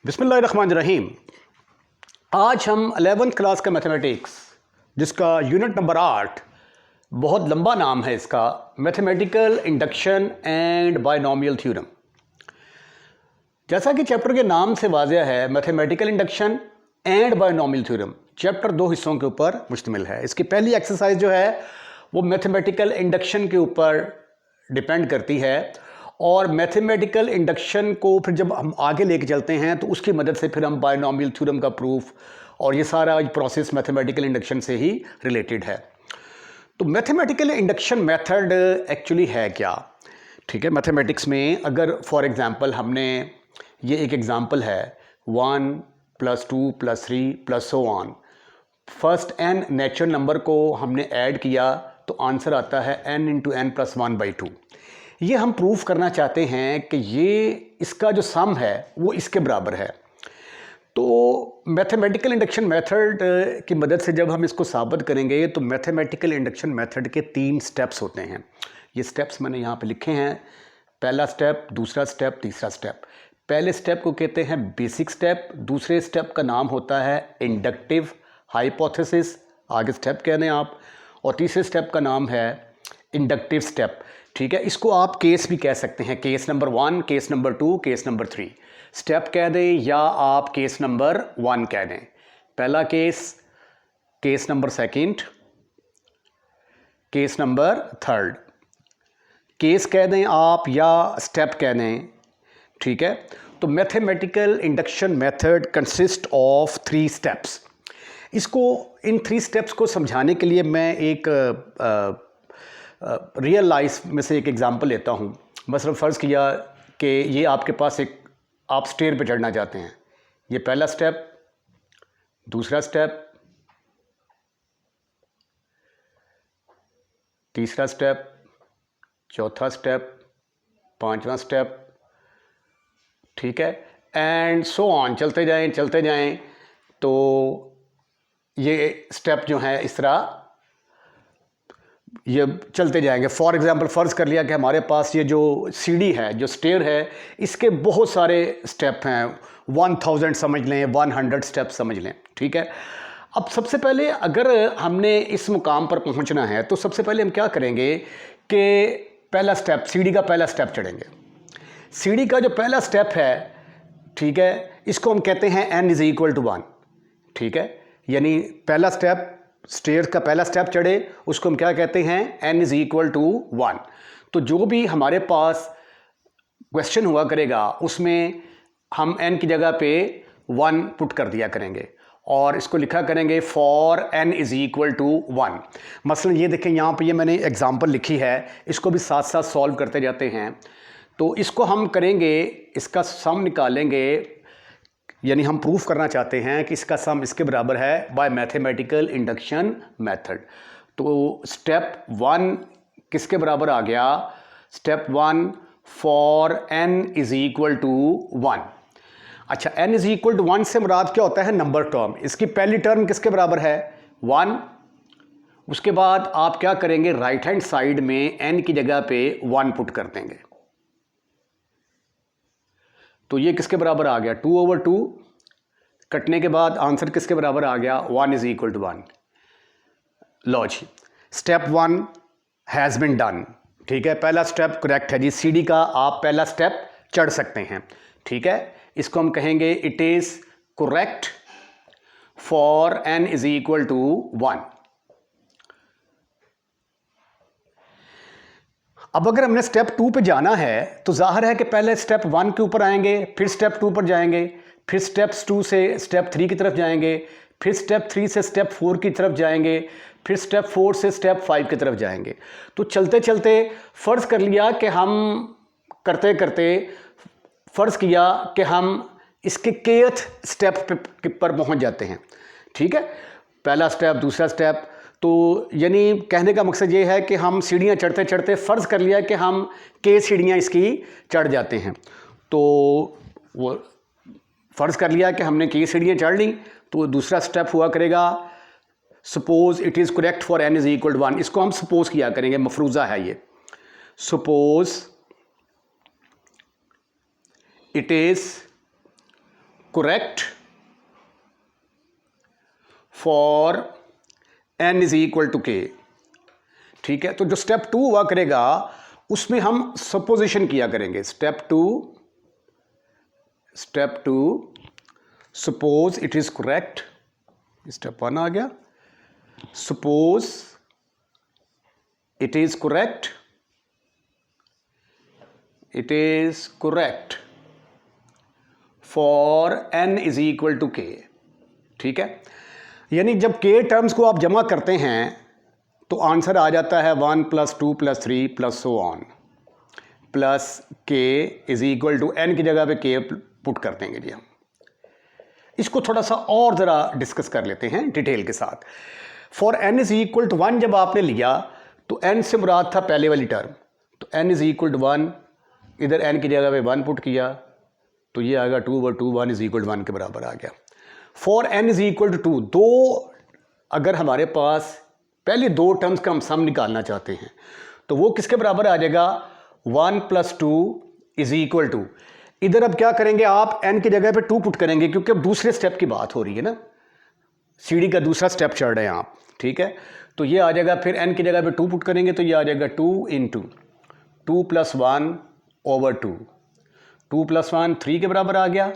बिस्मिल्लाहिर्रहमानिर्रहीम। आज हम 11th क्लास का मैथमेटिक्स, जिसका यूनिट नंबर 8, बहुत लंबा नाम है इसका, mathematical induction and binomial theorem. जैसा कि चैप्टर के नाम से वाज़ेह है, mathematical induction and binomial theorem chapter 2 हिस्सों के ऊपर मुश्तमिल है। इसकी पहली एक्सरसाइज जो है वो मैथमेटिकल इंडक्शन के ऊपर डिपेंड करती है, और मैथमेटिकल इंडक्शन को फिर जब हम आगे लेके चलते हैं तो उसकी मदद से फिर हम बायनॉमियल थ्योरम का प्रूफ और ये सारा प्रोसेस मैथमेटिकल इंडक्शन से ही रिलेटेड है। तो मैथमेटिकल इंडक्शन मेथड एक्चुअली है क्या? ठीक है, मैथमेटिक्स में अगर फॉर एग्जांपल हमने ये एक एग्जांपल है 1 + 2 + 3 + so on, first n natural number को हमने ऐड किया तो आंसर आता है n × n + 1/2। ये हम प्रूफ करना चाहते हैं कि ये इसका जो सम है वो इसके बराबर है। तो मैथमेटिकल इंडक्शन मेथड की मदद से जब हम इसको साबित करेंगे तो मैथमेटिकल इंडक्शन मेथड के 3 स्टेप्स होते हैं। ये स्टेप्स मैंने यहाँ पे लिखे हैं, पहला स्टेप, दूसरा स्टेप, तीसरा स्टेप। पहले स्टेप को कहते हैं बेसिक स्टेप, दूसरे स्टेप का नाम होता है इंडक्टिव हाइपोथेसिस, आगे स्टेप कह दें आप, और तीसरे स्टेप का नाम है इंडक्टिव स्टेप। ठीक है, इसको आप केस भी कह सकते हैं, case number 1, case number 2, case number 3 step कह दें, या आप केस नंबर 1 कह दें। पहला case, case number 2, case number 3 case कह दें आप या स्टेप कह दें। ठीक है, तो mathematical induction method consist of 3 steps. इसको इन 3 स्टेप्स को समझाने के लिए मैं एक रियल लाइफ में से एक एग्जांपल लेता हूँ। मसलन फ़र्ज़ किया कि ये आपके पास आप स्टेयर पे चढ़ना चाहते हैं। ये पहला स्टेप, दूसरा स्टेप, तीसरा स्टेप, चौथा स्टेप, पांचवा स्टेप। ठीक है, एंड सो ऑन, चलते जाएं। तो ये स्टेप जो हैं इस तरह ये चलते जाएंगे। फॉर एग्जांपल फ़र्ज़ कर लिया कि हमारे पास ये जो सीढ़ी है, जो स्टेयर है, इसके बहुत सारे स्टेप हैं, 1000 समझ लें, 100 स्टेप समझ लें। ठीक है, अब सबसे पहले अगर हमने इस मुकाम पर पहुंचना है तो सबसे पहले हम क्या करेंगे कि पहला स्टेप, सीढ़ी का पहला स्टेप चढ़ेंगे। सीढ़ी का जो पहला स्टेप है, ठीक है, इसको हम कहते हैं n = 1। ठीक है, यानी पहला स्टेप, स्टेयर का पहला स्टेप चढ़े, उसको हम क्या कहते हैं? n = 1। तो जो भी हमारे पास क्वेश्चन हुआ करेगा उसमें हम n की जगह पे 1 पुट कर दिया करेंगे और इसको लिखा करेंगे फॉर n = 1। मसलन ये देखें, यहाँ पे ये मैंने एग्जांपल लिखी है, इसको भी साथ साथ सॉल्व करते जाते हैं। तो इसको हम करेंगे, इसका सम निकालेंगे, यानी हम प्रूफ करना चाहते हैं कि इसका सम इसके बराबर है बाय मैथमेटिकल इंडक्शन मेथड। तो स्टेप 1 किसके बराबर आ गया? Step 1 for n = 1। अच्छा, n = 1 से मुराद क्या होता है? Number term. इसकी पहली टर्म किसके बराबर है? 1। उसके बाद आप क्या करेंगे? राइट हैंड साइड में n की जगह पे 1 पुट कर देंगे। तो ये किसके बराबर आ गया? 2/2। कटने के बाद आंसर किसके बराबर आ गया? 1 = 1। लो जी, स्टेप 1 हैज़ बिन डन। ठीक है, पहला स्टेप करेक्ट है जी, सीढ़ी का आप पहला स्टेप चढ़ सकते हैं। ठीक है, इसको हम कहेंगे it is correct for n = 1। अब अगर हमने स्टेप 2 पे जाना है तो जाहिर है कि पहले स्टेप 1 के ऊपर आएंगे, फिर स्टेप 2 पर जाएंगे, फिर स्टेप्स 2 से स्टेप 3 की तरफ जाएंगे, फिर स्टेप 3 से स्टेप 4 की तरफ जाएंगे, फिर स्टेप 4 से स्टेप 5 की तरफ जाएंगे। तो चलते चलते फ़र्ज़ कर लिया कि हम करते करते फ़र्ज़ किया कि हम इसके kth स्टेप पर पहुंच जाते हैं। ठीक है, पहला स्टेप, दूसरा स्टेप। तो यानी कहने का मकसद ये है कि हम सीढ़ियाँ चढ़ते चढ़ते फ़र्ज़ कर लिया कि हम k सीढ़ियाँ इसकी चढ़ जाते हैं। तो वो फ़र्ज़ कर लिया कि हमने k सीढ़ियाँ चढ़ ली, तो दूसरा स्टेप हुआ करेगा suppose it is correct for n = 1। इसको हम सपोज़ किया करेंगे, मफरूज़ा है ये। Suppose it is correct for n is equal to k। ठीक है, तो जो स्टेप 2 हुआ करेगा उसमें हम सपोजिशन किया करेंगे। Step two suppose it is correct, step 1 आ गया। Suppose it is correct for n is equal to k। ठीक है, यानी जब k टर्म्स को आप जमा करते हैं तो आंसर आ जाता है 1 + 2 + 3 + so on plus k is equal to n की जगह पे k पुट कर देंगे जी हम। इसको थोड़ा सा और ज़रा डिस्कस कर लेते हैं डिटेल के साथ। For n is equal to 1 जब आपने लिया तो n से मुराद था पहले वाली टर्म, तो n इज इक्वल टू 1, इधर n की जगह पे 1 पुट किया तो ये आएगा 2/2, 1 इज इक्वल टू 1 के बराबर आ गया। For n is equal to 2, दो अगर हमारे पास पहले दो टर्म्स का हम सम निकालना चाहते हैं तो वो किसके बराबर आ जाएगा, 1 + 2 इज इक्वल टू, इधर अब क्या करेंगे आप n की जगह पे 2 पुट करेंगे क्योंकि अब दूसरे स्टेप की बात हो रही है ना, सीढ़ी का दूसरा स्टेप चढ़ रहे हैं आप। ठीक है, तो ये आ जाएगा, फिर n की जगह पे 2 पुट करेंगे तो ये आ जाएगा 2 × 2 + 1/2, 2 + 1 3 के बराबर आ गया,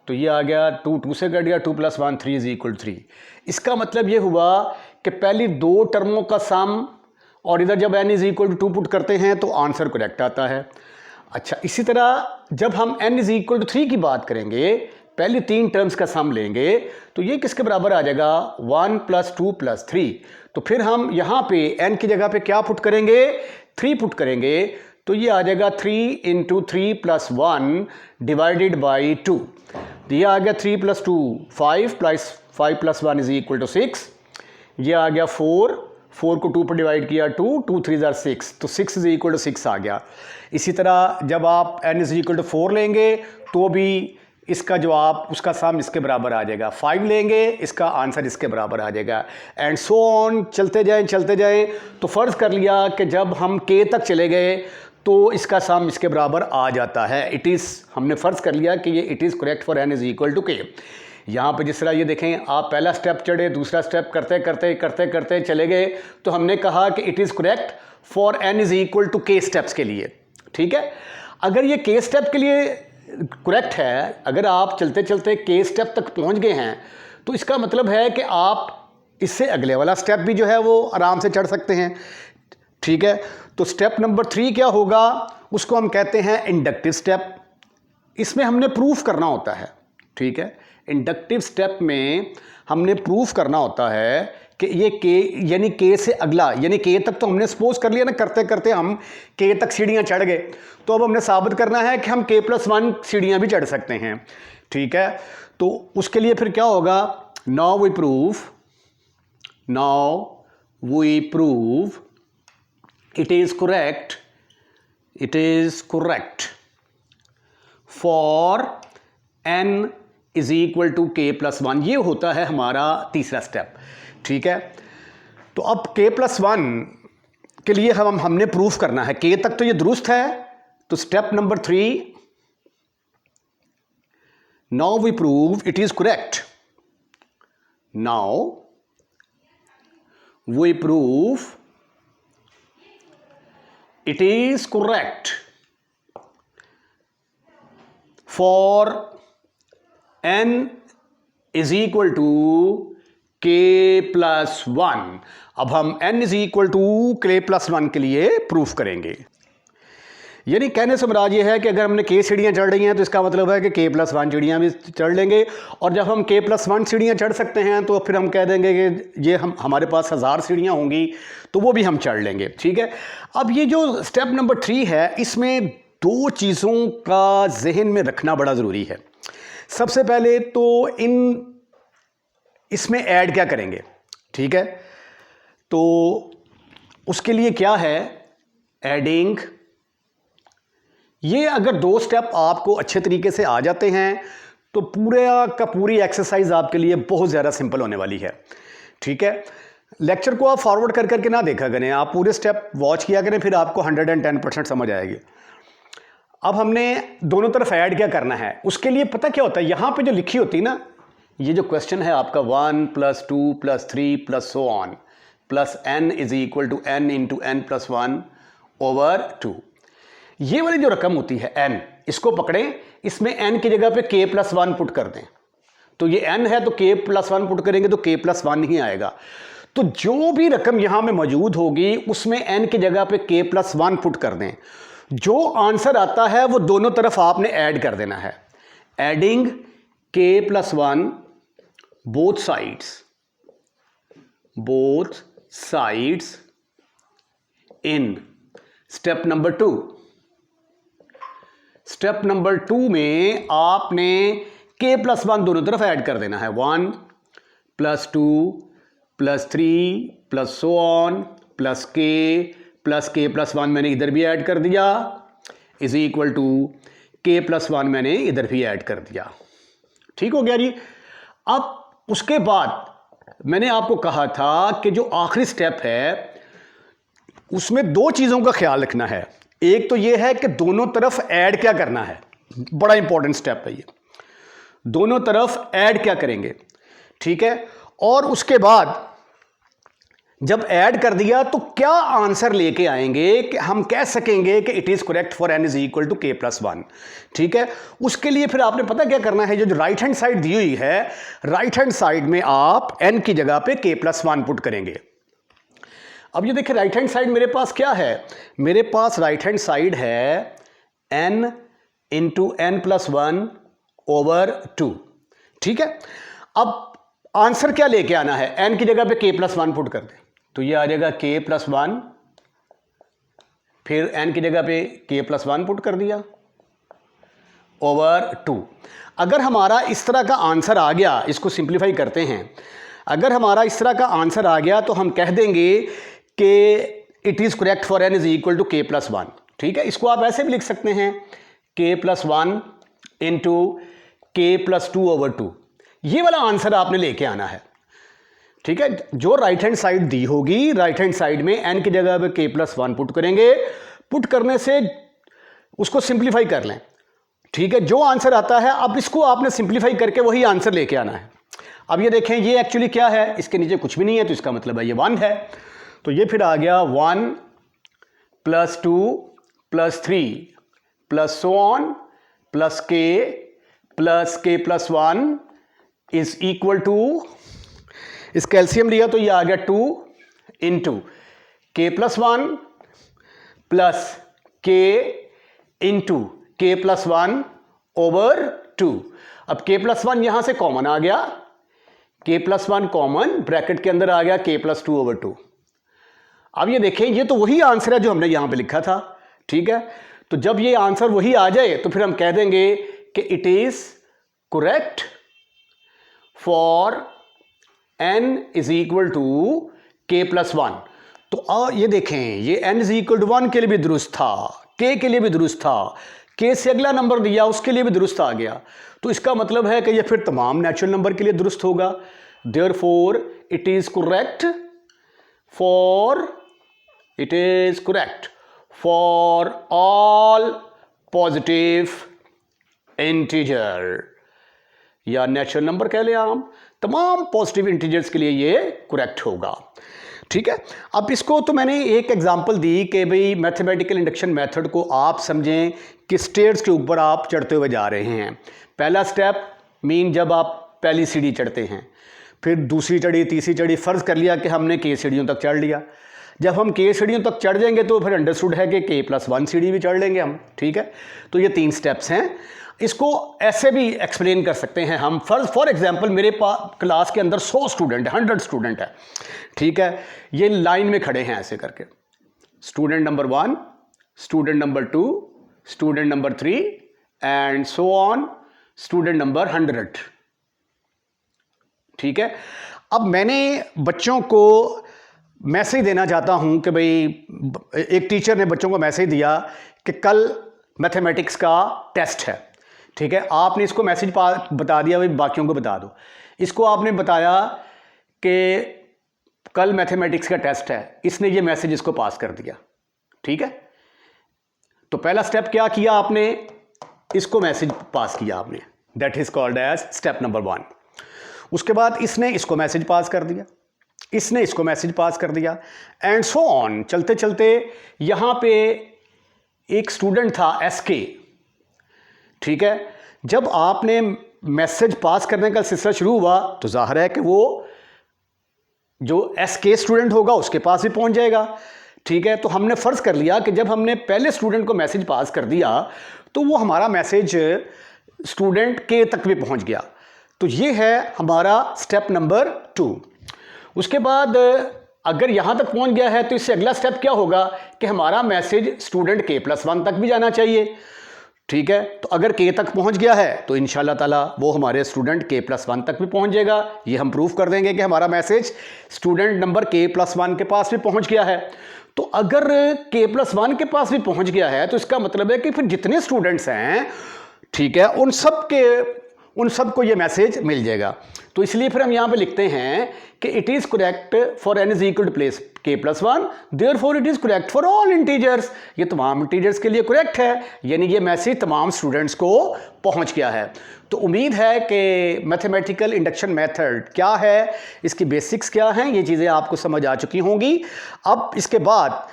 तो ये आ गया 2 2 से कट गया, 2 + 1 3 इज इक्वल 3। इसका मतलब ये हुआ कि पहली दो टर्मों का सम और इधर जब n is equal to 2 put करते हैं तो आंसर करेक्ट आता है। अच्छा, इसी तरह जब हम n इज इक्वल टू 3 की बात करेंगे, पहली 3 टर्म्स का सम लेंगे तो ये किसके बराबर आ जाएगा, 1 + 2 + 3। तो फिर हम यहाँ पे n की जगह पे क्या पुट करेंगे, 3 पुट करेंगे, तो ये आ जाएगा 3 × 3 + 1 डिवाइडेड बाई 2। तो ये आ गया 3 + 2 5 + 1 इज इक्वल टू 6। ये आ गया 4 को 2 पर डिवाइड किया 2 2 3 = 6, तो 6 इज इक्वल टू 6 आ गया। इसी तरह जब आप n इज इक्वल टू 4 लेंगे तो भी इसका जवाब, उसका सम इसके बराबर आ जाएगा। 5 लेंगे, इसका आंसर इसके बराबर आ जाएगा, एंड सो ऑन, चलते जाएं। तो फ़र्ज़ कर लिया कि जब हम k तक चले गए तो इसका सम इसके बराबर आ जाता है। हमने फ़र्ज़ कर लिया कि ये it is correct for n is equal to k। यहाँ पे जिस तरह ये देखें, आप पहला स्टेप चढ़े, दूसरा स्टेप करते चले गए, तो हमने कहा कि it is correct for n is equal to k steps के लिए। ठीक है, अगर ये k स्टेप के लिए करेक्ट है, अगर आप चलते k स्टेप तक पहुँच गए हैं तो इसका मतलब है कि आप इससे अगले वाला स्टेप भी जो है वो आराम से चढ़ सकते हैं। ठीक है, तो स्टेप नंबर 3 क्या होगा, उसको हम कहते हैं इंडक्टिव स्टेप। इसमें हमने प्रूफ करना होता है। ठीक है, इंडक्टिव स्टेप में हमने प्रूफ करना होता है कि ये k यानी k से अगला, यानी k तक तो हमने सपोज कर लिया ना, करते हम k तक सीढ़ियाँ चढ़ गए, तो अब हमने साबित करना है कि हम k + 1 सीढ़ियाँ भी चढ़ सकते हैं। ठीक है, तो उसके लिए फिर क्या होगा, now we prove it is correct for n is equal to k + 1। ये होता है हमारा तीसरा स्टेप। ठीक है, तो अब k + 1 के लिए हमने प्रूफ करना है, k तक तो ये दुरुस्त है, तो step number 3, now we prove it is correct। now we prove it is correct for n is equal to k + 1। अब हम n is equal to k + 1 के लिए प्रूफ करेंगे। यानी कहने से मुराद ये है कि अगर हमने k सीढ़ियाँ चढ़ रही हैं तो इसका मतलब है कि k + 1 सीढ़ियाँ भी चढ़ लेंगे, और जब हम k + 1 सीढ़ियाँ चढ़ सकते हैं तो फिर हम कह देंगे कि ये हमारे पास 1000 सीढ़ियाँ होंगी तो वो भी हम चढ़ लेंगे। ठीक है, अब ये जो स्टेप नंबर 3 है, इसमें दो चीज़ों का जहन में रखना बड़ा ज़रूरी है। सबसे पहले तो इसमें ऐड क्या करेंगे। ठीक है, तो उसके लिए क्या है, एडिंग। ये अगर दो स्टेप आपको अच्छे तरीके से आ जाते हैं तो पूरी एक्सरसाइज आपके लिए बहुत ज़्यादा सिंपल होने वाली है। ठीक है, लेक्चर को आप फॉरवर्ड करके ना देखा करें, आप पूरे स्टेप वॉच किया करें, फिर आपको 110% समझ आएगी। अब हमने दोनों तरफ ऐड क्या करना है, उसके लिए पता क्या होता है, यहां पे जो लिखी होती है ना, ये जो क्वेश्चन है आपका 1 + 2 + 3 + so on plus n is equal to n into n + 1/2, ये वाली जो रकम होती है n, इसको पकड़ें, इसमें n की जगह पे k + 1 पुट कर दें, तो ये n है तो k + 1 पुट करेंगे तो k + 1 ही आएगा। तो जो भी रकम यहां में मौजूद होगी उसमें n की जगह पे k + 1 पुट कर दें, जो आंसर आता है वो दोनों तरफ आपने ऐड कर देना है। Adding k + 1 both sides in step number 2। Step number 2 में आपने k + 1 दोनों तरफ ऐड कर देना है। 1 + 2 + 3 + so on प्लस k + 1 मैंने इधर भी ऐड कर दिया, इज इक्वल टू k + 1 मैंने इधर भी ऐड कर दिया। ठीक हो गया जी। अब उसके बाद मैंने आपको कहा था कि जो आखिरी स्टेप है उसमें दो चीज़ों का ख्याल रखना है। एक तो ये है कि दोनों तरफ ऐड क्या करना है, बड़ा इंपॉर्टेंट स्टेप है ये, दोनों तरफ ऐड क्या करेंगे, ठीक है। और उसके बाद जब ऐड कर दिया तो क्या आंसर लेके आएंगे कि हम कह सकेंगे कि it is correct for n is equal to k + 1, ठीक है। उसके लिए फिर आपने पता क्या करना है, जो राइट हैंड साइड दी हुई है, राइट हैंड साइड में आप n की जगह पे k + 1 पुट करेंगे। अब ये देखिए राइट हैंड साइड मेरे पास क्या है, मेरे पास राइट हैंड साइड है n इंटू n + 1/2, ठीक है। अब आंसर क्या लेके आना है, n की जगह पे k + 1 पुट कर दे, तो ये आ जाएगा k + 1, फिर n की जगह पे k + 1 पुट कर दिया /2। अगर हमारा इस तरह का आंसर आ गया, इसको सिंप्लीफाई करते हैं, अगर हमारा इस तरह का आंसर आ गया तो हम कह देंगे कि it is correct for n is equal to k + 1, ठीक है। इसको आप ऐसे भी लिख सकते हैं k + 1 इंटू k + 2/2, ये वाला आंसर आपने लेके आना है, ठीक है। जो राइट हैंड साइड दी होगी, राइट हैंड साइड में n की जगह पे k + 1 पुट करेंगे, पुट करने से उसको सिंप्लीफाई कर लें, ठीक है। जो आंसर आता है अब इसको आपने सिंप्लीफाई करके वही आंसर लेके आना है। अब ये देखें ये एक्चुअली क्या है, इसके नीचे कुछ भी नहीं है, तो इसका मतलब है ये 1 है, तो ये फिर आ गया 1 + 2 + 3 + so on plus k + 1 is equal to, इसका एलसीएम लिया तो ये आ गया 2 into k + 1 plus k into k + 1/2। अब k + 1 यहां से कॉमन आ गया, k + 1 कॉमन, ब्रैकेट के अंदर आ गया k + 2/2। अब ये देखें ये तो वही आंसर है जो हमने यहां पे लिखा था, ठीक है। तो जब ये आंसर वही आ जाए तो फिर हम कह देंगे कि it is correct for n is equal to k + 1। तो ये देखें ये n इज इक्वल टू 1 के लिए भी दुरुस्त था, k के लिए भी दुरुस्त था, k से अगला नंबर दिया उसके लिए भी दुरुस्त आ गया, तो इसका मतलब है कि ये फिर तमाम नेचुरल नंबर के लिए दुरुस्त होगा। Therefore it is correct for all positive integer, या नेचुरल नंबर कह लें हम, तमाम पॉजिटिव इंटीजर्स के लिए ये करेक्ट होगा, ठीक है। अब इसको तो मैंने एक एग्जांपल दी कि भाई मैथमेटिकल इंडक्शन मेथड को आप समझें कि स्टेयर्स के ऊपर आप चढ़ते हुए जा रहे हैं। पहला स्टेप मीन जब आप पहली सीढ़ी चढ़ते हैं, फिर दूसरी चढ़ी, तीसरी चढ़ी, फ़र्ज़ कर लिया कि हमने k सीढ़ियों तक चढ़ लिया। जब हम k सीढ़ियों तक चढ़ जाएंगे तो फिर अंडरस्टूड है कि k + 1 सीढ़ी भी चढ़ लेंगे हम, ठीक है। तो ये 3 स्टेप्स हैं। इसको ऐसे भी एक्सप्लेन कर सकते हैं हम, फॉर एग्जांपल मेरे क्लास के अंदर 100 स्टूडेंट है, 100 स्टूडेंट है, ठीक है। ये लाइन में खड़े हैं ऐसे करके, student number 1, student number 2, student number 3 and so on, student number 100, ठीक है। अब मैंने बच्चों को मैसेज देना चाहता हूं कि भाई, एक टीचर ने बच्चों को मैसेज दिया कि कल मैथमेटिक्स का टेस्ट है, ठीक है। आपने इसको मैसेज बता दिया, भाई बाकियों को बता दो। इसको आपने बताया कि कल मैथमेटिक्स का टेस्ट है, इसने ये मैसेज इसको पास कर दिया, ठीक है। तो पहला स्टेप क्या किया आपने, इसको मैसेज पास किया आपने, that is called as step number 1। उसके बाद इसने इसको मैसेज पास कर दिया, इसने इसको मैसेज पास कर दिया, एंड सो ऑन। चलते चलते यहां पे एक स्टूडेंट था SK, ठीक है। जब आपने मैसेज पास करने का सिलसिला शुरू हुआ तो जाहिर है कि वो जो SK स्टूडेंट होगा उसके पास भी पहुंच जाएगा, ठीक है। तो हमने फ़र्ज़ कर लिया कि जब हमने पहले स्टूडेंट को मैसेज पास कर दिया तो वो हमारा मैसेज स्टूडेंट K तक भी पहुंच गया। तो ये है हमारा स्टेप नंबर 2। उसके बाद अगर यहाँ तक पहुंच गया है तो इससे अगला स्टेप क्या होगा कि हमारा मैसेज स्टूडेंट K+1 तक भी जाना चाहिए, ठीक है। तो अगर K तक पहुंच गया है तो इंशाल्लाह ताला वो हमारे स्टूडेंट K+1 तक भी पहुंच जाएगा। ये हम प्रूफ कर देंगे कि हमारा मैसेज स्टूडेंट नंबर K+1 के पास भी पहुंच गया है। तो अगर K+1 के पास भी पहुंच गया है तो इसका मतलब है कि फिर जितने स्टूडेंट्स हैं, ठीक है, उन सब को ये मैसेज मिल जाएगा। तो इसलिए फिर हम यहाँ पे लिखते हैं कि it is correct for n is equal to place K+1, therefore it is correct for all integers. ये तमाम इंटीजर्स के लिए करेक्ट है, यानी ये मैसेज तमाम स्टूडेंट्स को पहुँच गया है। तो उम्मीद है कि मैथमेटिकल इंडक्शन मेथड क्या है, इसकी बेसिक्स क्या हैं, ये चीज़ें आपको समझ आ चुकी होंगी। अब इसके बाद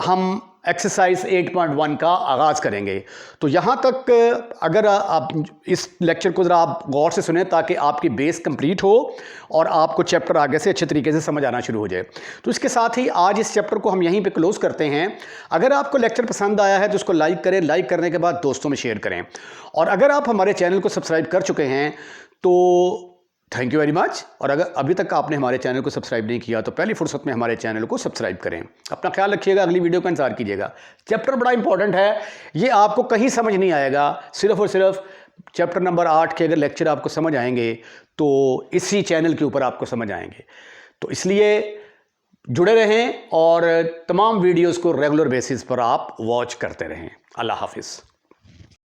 हम एक्सरसाइज 8.1 का आगाज़ करेंगे। तो यहाँ तक अगर आप इस लेक्चर को ज़रा आप गौर से सुने ताकि आपकी बेस कंप्लीट हो और आपको चैप्टर आगे से अच्छे तरीके से समझ आना शुरू हो जाए। तो इसके साथ ही आज इस चैप्टर को हम यहीं पे क्लोज़ करते हैं। अगर आपको लेक्चर पसंद आया है तो उसको लाइक करें, लाइक करने के बाद दोस्तों में शेयर करें, और अगर आप हमारे चैनल को सब्सक्राइब कर चुके हैं तो थैंक यू वेरी मच। और अगर अभी तक आपने हमारे चैनल को सब्सक्राइब नहीं किया तो पहली फुर्सत में हमारे चैनल को सब्सक्राइब करें। अपना ख्याल रखिएगा, अगली वीडियो का इंतजार कीजिएगा। चैप्टर बड़ा इंपॉर्टेंट है, ये आपको कहीं समझ नहीं आएगा, सिर्फ और सिर्फ चैप्टर नंबर 8 के अगर लेक्चर आपको समझ आएंगे तो इसी चैनल के ऊपर आपको समझ आएंगे। तो इसलिए जुड़े रहें और तमाम वीडियोज़ को रेगुलर बेसिस पर आप वॉच करते रहें। अल्लाह हाफिज़।